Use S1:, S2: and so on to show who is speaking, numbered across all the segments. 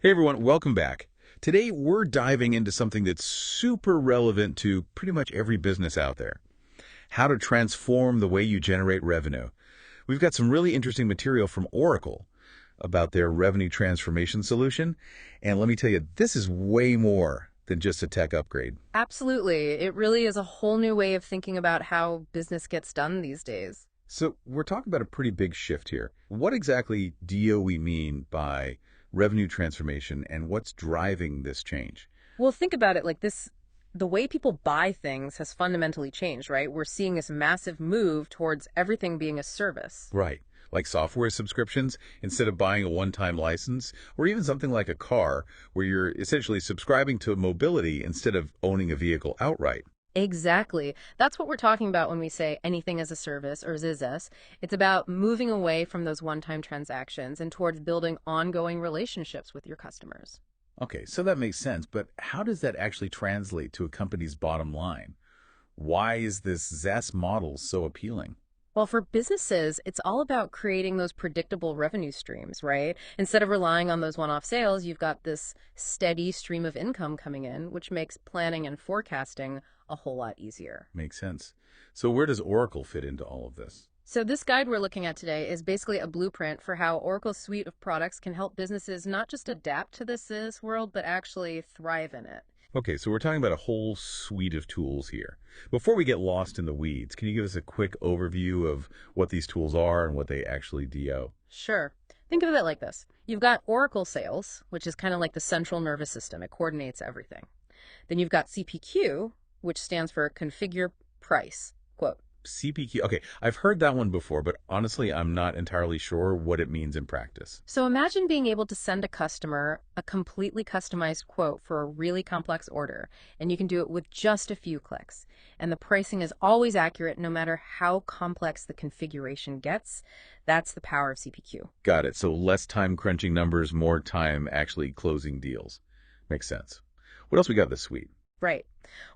S1: Hey everyone, welcome back. Today we're diving into something that's super relevant to pretty much every business out there. How to transform the way you generate revenue. We've got some really interesting material from Oracle about their revenue transformation solution. And let me tell you, this is way more than just a tech upgrade.
S2: Absolutely. It really is a whole new way of thinking about how business gets done these days.
S1: So we're talking about a pretty big shift here. What exactly do we mean by revenue transformation and what's driving this change?
S2: Well, think about it like this. The way people buy things has fundamentally changed, right? We're seeing this massive move towards everything being a service.
S1: Right. Like software subscriptions, instead of buying a one-time license, or even something like a car, where you're essentially subscribing to mobility instead of owning a vehicle outright.
S2: Exactly. That's what we're talking about when we say anything as a service or XaaS. It's about moving away from those one-time transactions and towards building ongoing relationships with your customers.
S1: Okay, so that makes sense, but how does that actually translate to a company's bottom line? Why is this XaaS model so appealing?
S2: Well, for businesses, it's all about creating those predictable revenue streams, right? Instead of relying on those one-off sales, you've got this steady stream of income coming in, which makes planning and forecasting a whole lot easier.
S1: Makes sense. So where does Oracle fit into all of this?
S2: So this guide we're looking at today is basically a blueprint for how Oracle's suite of products can help businesses not just adapt to this world, but actually thrive in it.
S1: Okay, so we're talking about a whole suite of tools here. Before we get lost in the weeds, can you give us a quick overview of what these tools are and what they actually do?
S2: Sure. Think of it like this. You've got Oracle Sales, which is kind of like the central nervous system. It coordinates everything. Then you've got CPQ, which stands for Configure Price. Quote.
S1: CPQ. Okay, I've heard that one before, but honestly, I'm not entirely sure what it means in practice.
S2: So imagine being able to send a customer a completely customized quote for a really complex order, and you can do it with just a few clicks. And the pricing is always accurate no matter how complex the configuration gets. That's the power of CPQ.
S1: Got it. So less time crunching numbers, more time actually closing deals. Makes sense. What else we got in the suite?
S2: Right.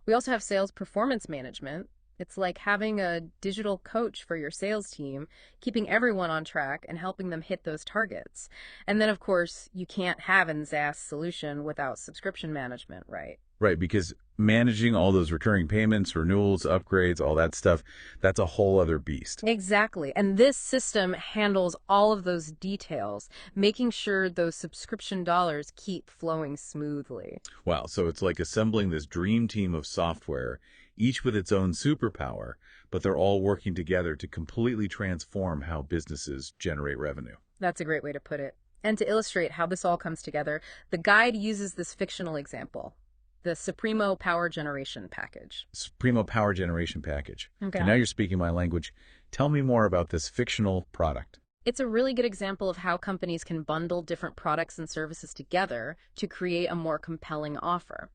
S2: We also have sales performance management. It's like having a digital coach for your sales team, keeping everyone on track and helping them hit those targets. And then, of course, you can't have a XaaS solution without subscription management, right?
S1: Right, because managing all those recurring payments, renewals, upgrades, all that stuff, that's a whole other beast.
S2: Exactly. And this system handles all of those details, making sure those subscription dollars keep flowing smoothly.
S1: Wow, so it's like assembling this dream team of software, each with its own superpower, but they're all working together to completely transform how businesses generate revenue.
S2: That's a great way to put it. And to illustrate how this all comes together, the guide uses this fictional example, the Supremo Power Generation package.
S1: Primo Power Generation package. Okay, now
S2: Okay.
S1: you're speaking my language. Tell me more about this fictional product.
S2: It's a really good example of how companies can bundle different products and services together to create a more compelling offer.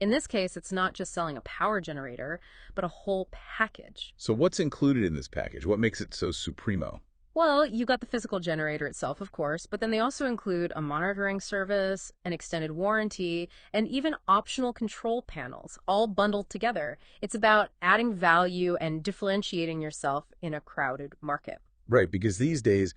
S2: In this case, it's not just selling a power generator, but a whole package.
S1: So what's included in this package? What makes it so supremo?
S2: Well, you got the physical generator itself, of course, but then they also include a monitoring service, an extended warranty, and even optional control panels, all bundled together. It's about adding value and differentiating yourself in a crowded market.
S1: Right, because these days,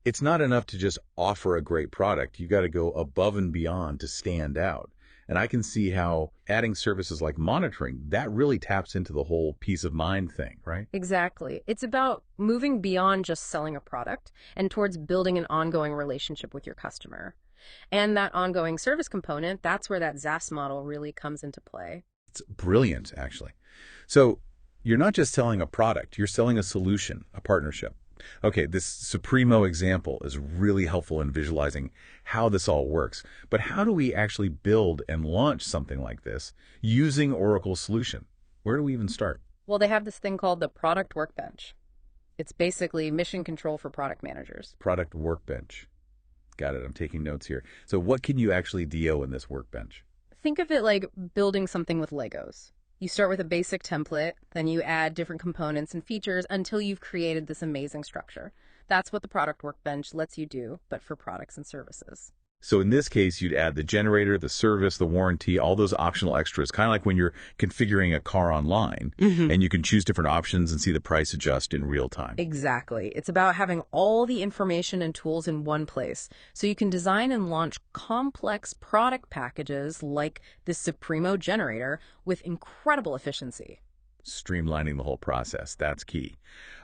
S1: it's not enough to just offer a great product. You got to go above and beyond to stand out. And I can see how adding services like monitoring, that really taps into the whole peace of mind thing, right?
S2: Exactly. It's about moving beyond just selling a product and towards building an ongoing relationship with your customer. And that ongoing service component, that's where that XaaS model really comes into play.
S1: It's brilliant, actually. So you're not just selling a product, you're selling a solution, a partnership. Okay, this Supremo example is really helpful in visualizing how this all works. But how do we actually build and launch something like this using Oracle's solution? Where do we even start?
S2: Well, they have this thing called the product workbench. It's basically mission control for product managers.
S1: Product workbench. Got it. I'm taking notes here. So what can you actually do in this workbench?
S2: Think of it like building something with Legos. You start with a basic template, then you add different components and features until you've created this amazing structure. That's what the product workbench lets you do, but for products and services.
S1: So in this case, you'd add the generator, the service, the warranty, all those optional extras, kind of like when you're configuring a car online, and you can choose different options and see the price adjust in real time.
S2: Exactly. It's about having all the information and tools in one place so you can design and launch complex product packages like the Supremo generator with incredible efficiency.
S1: Streamlining the whole process, that's key.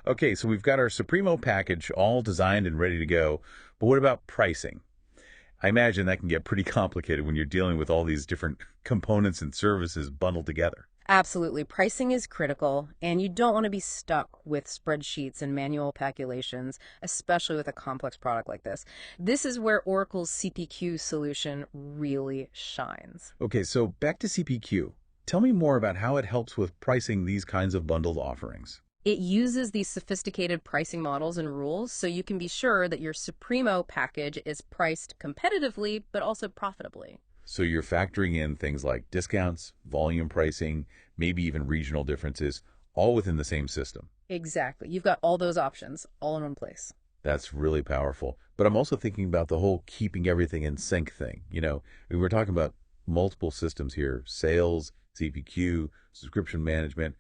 S1: Okay, so we've got our Supremo package all designed and ready to go, but what about pricing? I imagine that can get pretty complicated when you're dealing with all these different components and services bundled together.
S2: Absolutely. Pricing is critical, and you don't want to be stuck with spreadsheets and manual calculations, especially with a complex product like this. This is where Oracle's CPQ solution really shines.
S1: Okay, so back to CPQ. Tell me more about how it helps with pricing these kinds of bundled offerings.
S2: It uses these sophisticated pricing models and rules so you can be sure that your Supremo package is priced competitively, but also profitably.
S1: So you're factoring in things like discounts, volume pricing, maybe even regional differences, all within the same system.
S2: Exactly. You've got all those options all in one place.
S1: That's really powerful. But I'm also thinking about the whole keeping everything in sync thing. We're talking about multiple systems here, sales, CPQ, subscription management.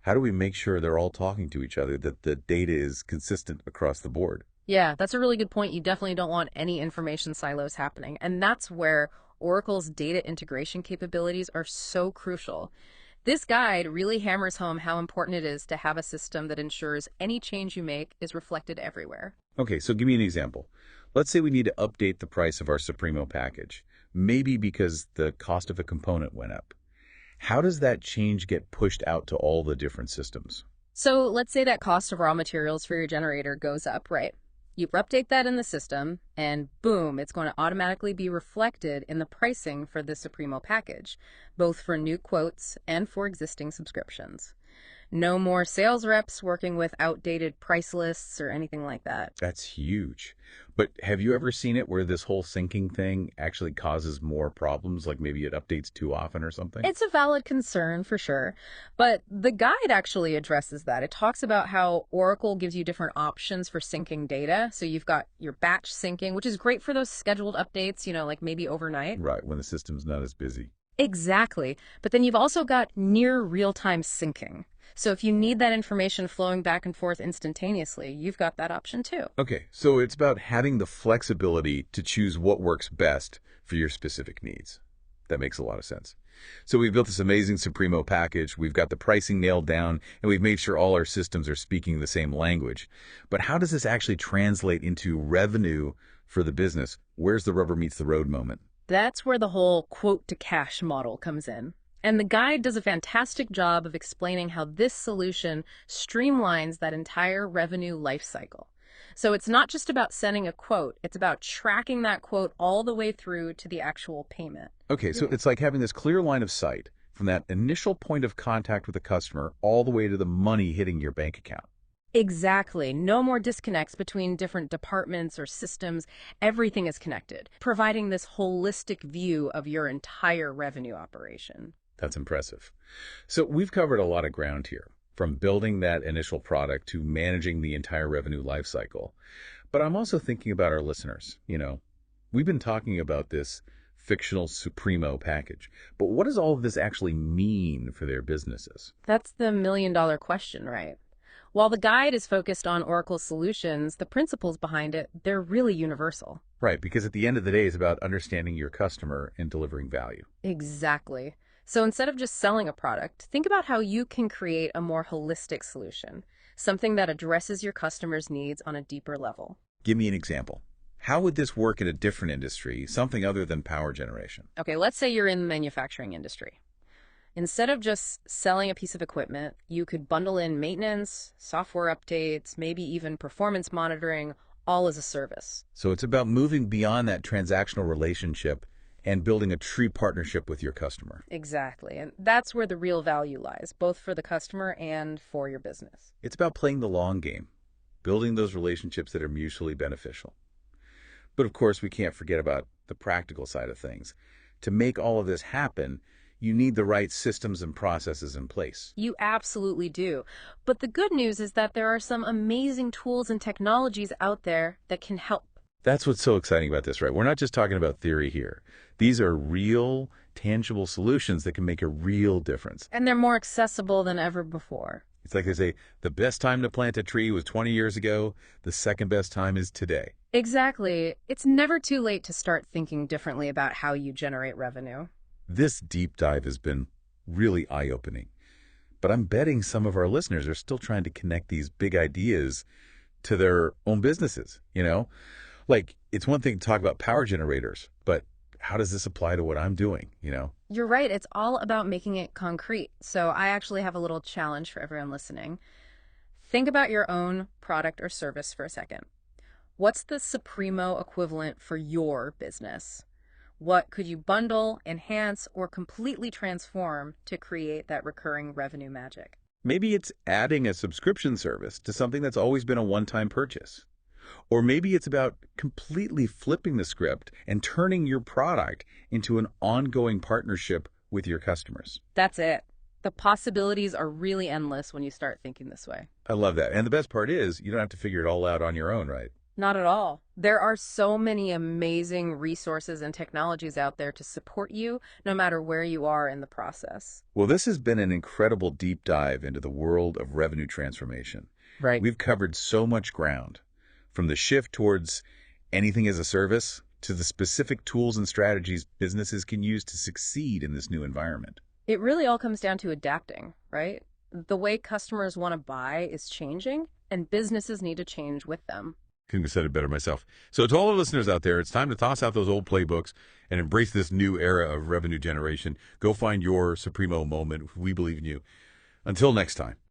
S1: How do we make sure they're all talking to each other, that the data is consistent across the board?
S2: Yeah, that's a really good point. You definitely don't want any information silos happening. And that's where Oracle's data integration capabilities are so crucial. This guide really hammers home how important it is to have a system that ensures any change you make is reflected everywhere.
S1: Okay, so give me an example. Let's say we need to update the price of our Supremo package, maybe because the cost of a component went up. How does that change get pushed out to all the different systems?
S2: So let's say that cost of raw materials for your generator goes up, right? You update that in the system, and boom, it's going to automatically be reflected in the pricing for the Supremo package, both for new quotes and for existing subscriptions. No more sales reps working with outdated price lists or anything like that.
S1: That's huge. But have you ever seen it where this whole syncing thing actually causes more problems, like maybe it updates too often or something?
S2: It's a valid concern for sure, but the guide actually addresses that. It talks about how Oracle gives you different options for syncing data. So you've got your batch syncing, which is great for those scheduled updates, like maybe overnight.
S1: Right, when the system's not as busy.
S2: Exactly. But then you've also got near real-time syncing. So if you need that information flowing back and forth instantaneously, you've got that option too.
S1: Okay, so it's about having the flexibility to choose what works best for your specific needs. That makes a lot of sense. So we've built this amazing Supremo package, we've got the pricing nailed down, and we've made sure all our systems are speaking the same language. But how does this actually translate into revenue for the business? Where's the rubber meets the road moment?
S2: That's where the whole quote-to-cash model comes in. And the guide does a fantastic job of explaining how this solution streamlines that entire revenue lifecycle. So it's not just about sending a quote, it's about tracking that quote all the way through to the actual payment.
S1: Okay, so it's like having this clear line of sight from that initial point of contact with the customer all the way to the money hitting your bank account.
S2: Exactly. No more disconnects between different departments or systems. Everything is connected, providing this holistic view of your entire revenue operation.
S1: That's impressive. So we've covered a lot of ground here, from building that initial product to managing the entire revenue lifecycle. But I'm also thinking about our listeners. We've been talking about this fictional Supremo package, but what does all of this actually mean for their businesses?
S2: That's the million-dollar question, right? While the guide is focused on Oracle solutions, the principles behind it, they're really universal.
S1: Right, because at the end of the day, it's about understanding your customer and delivering value.
S2: Exactly. So instead of just selling a product, think about how you can create a more holistic solution, something that addresses your customers' needs on a deeper level.
S1: Give me an example. How would this work in a different industry, something other than power generation?
S2: Okay, let's say you're in the manufacturing industry. Instead of just selling a piece of equipment, you could bundle in maintenance, software updates, maybe even performance monitoring, all as a service.
S1: So it's about moving beyond that transactional relationship and building a true partnership with your customer.
S2: Exactly. And that's where the real value lies, both for the customer and for your business.
S1: It's about playing the long game, building those relationships that are mutually beneficial. But of course, we can't forget about the practical side of things. To make all of this happen, you need the right systems and processes in place.
S2: You absolutely do. But the good news is that there are some amazing tools and technologies out there that can help.
S1: That's what's so exciting about this, right? We're not just talking about theory here. These are real, tangible solutions that can make a real difference.
S2: And they're more accessible than ever before.
S1: It's like they say, the best time to plant a tree was 20 years ago. The second best time is today.
S2: Exactly. It's never too late to start thinking differently about how you generate revenue.
S1: This deep dive has been really eye-opening. But I'm betting some of our listeners are still trying to connect these big ideas to their own businesses, you know? Like, it's one thing to talk about power generators, but how does this apply to what I'm doing, you know?
S2: You're right. It's all about making it concrete. So I actually have a little challenge for everyone listening. Think about your own product or service for a second. What's the Supremo equivalent for your business? What could you bundle, enhance, or completely transform to create that recurring revenue magic?
S1: Maybe it's adding a subscription service to something that's always been a one-time purchase. Or maybe it's about completely flipping the script and turning your product into an ongoing partnership with your customers.
S2: That's it. The possibilities are really endless when you start thinking this way.
S1: I love that. And the best part is you don't have to figure it all out on your own, right?
S2: Not at all. There are so many amazing resources and technologies out there to support you, no matter where you are in the process.
S1: Well, this has been an incredible deep dive into the world of revenue transformation.
S2: Right.
S1: We've covered so much ground, from the shift towards anything as a service to the specific tools and strategies businesses can use to succeed in this new environment.
S2: It really all comes down to adapting, right? The way customers want to buy is changing, and businesses need to change with them.
S1: Couldn't have said it better myself. So to all the listeners out there, it's time to toss out those old playbooks and embrace this new era of revenue generation. Go find your Supremo moment. We believe in you. Until next time.